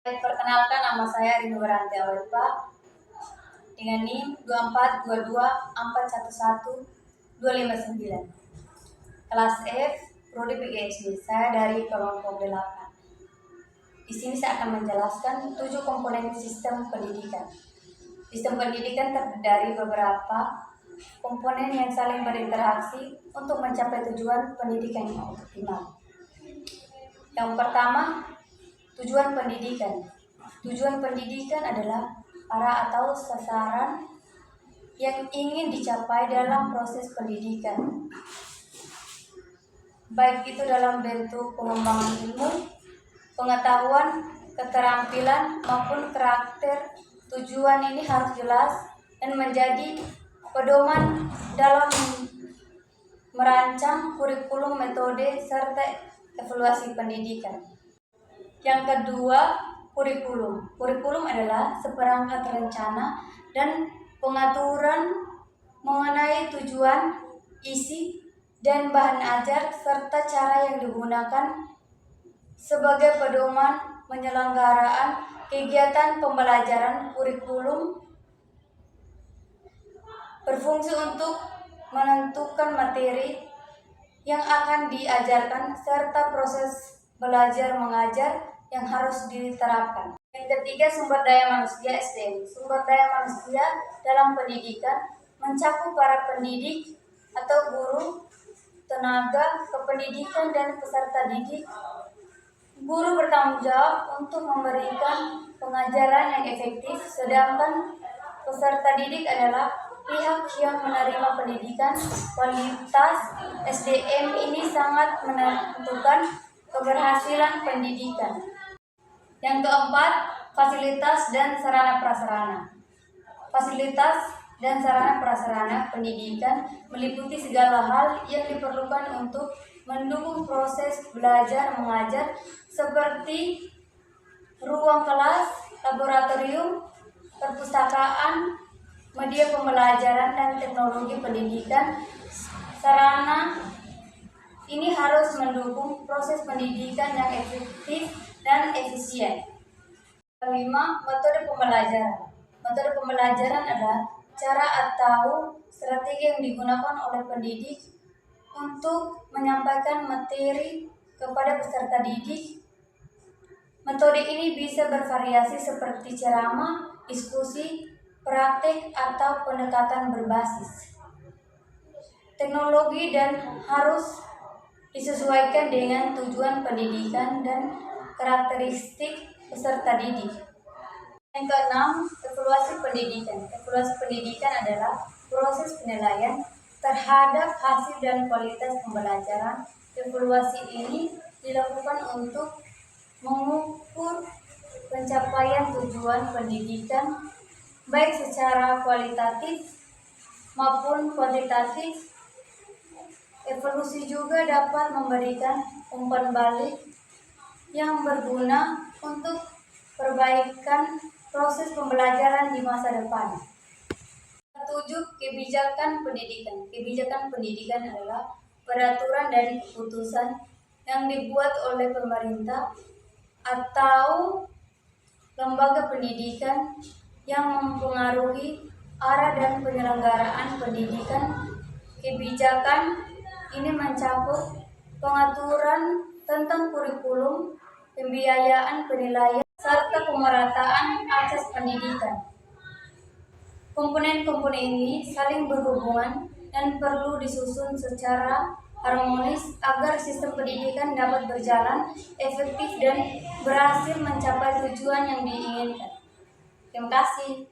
Perkenalkan, nama saya Rindu Beranti Awalpa dengan NIM 2422411259. Kelas F, Prodi PGSD. Saya dari kelompok 8. Di sini saya akan menjelaskan 7 komponen sistem pendidikan. Sistem pendidikan terdiri dari beberapa komponen yang saling berinteraksi untuk mencapai tujuan pendidikan yang optimal. Yang pertama, tujuan pendidikan. Tujuan pendidikan adalah arah atau sasaran yang ingin dicapai dalam proses pendidikan, baik itu dalam bentuk pengembangan ilmu, pengetahuan, keterampilan, maupun karakter. Tujuan ini harus jelas dan menjadi pedoman dalam merancang kurikulum, metode, serta evaluasi pendidikan. Yang kedua, kurikulum. Kurikulum adalah seperangkat rencana dan pengaturan mengenai tujuan, isi, dan bahan ajar serta cara yang digunakan sebagai pedoman penyelenggaraan kegiatan pembelajaran. Kurikulum berfungsi untuk menentukan materi yang akan diajarkan serta proses belajar mengajar yang harus diterapkan. Yang ketiga, sumber daya manusia (SDM). Sumber daya manusia dalam pendidikan mencakup para pendidik atau guru, tenaga kependidikan, dan peserta didik. Guru bertanggung jawab untuk memberikan pengajaran yang efektif, sedangkan peserta didik adalah pihak yang menerima pendidikan. Kualitas SDM ini sangat menentukan keberhasilan pendidikan. Yang keempat, fasilitas dan sarana prasarana. Fasilitas dan sarana prasarana pendidikan meliputi segala hal yang diperlukan untuk mendukung proses belajar mengajar seperti ruang kelas, laboratorium, perpustakaan, media pembelajaran, dan teknologi pendidikan. Sarana ini harus mendukung proses pendidikan yang efektif dan efisien. Kelima, metode pembelajaran. Metode pembelajaran adalah cara atau strategi yang digunakan oleh pendidik untuk menyampaikan materi kepada peserta didik. Metode ini bisa bervariasi seperti ceramah, diskusi, praktik, atau pendekatan berbasis teknologi dan harus disesuaikan dengan tujuan pendidikan dan karakteristik peserta didik. Yang keenam, evaluasi pendidikan. Evaluasi pendidikan adalah proses penilaian terhadap hasil dan kualitas pembelajaran. Evaluasi ini dilakukan untuk mengukur pencapaian tujuan pendidikan baik secara kualitatif maupun kuantitatif. Evaluasi juga dapat memberikan umpan balik yang berguna untuk perbaikan proses pembelajaran di masa depan. 7. Kebijakan pendidikan. Kebijakan pendidikan adalah peraturan dan keputusan yang dibuat oleh pemerintah atau lembaga pendidikan yang mempengaruhi arah dan penyelenggaraan pendidikan. Kebijakan ini mencakup pengaturan tentang kurikulum, pembiayaan, penilaian, serta pemerataan akses pendidikan. Komponen-komponen ini saling berhubungan dan perlu disusun secara harmonis agar sistem pendidikan dapat berjalan efektif dan berhasil mencapai tujuan yang diinginkan. Terima kasih.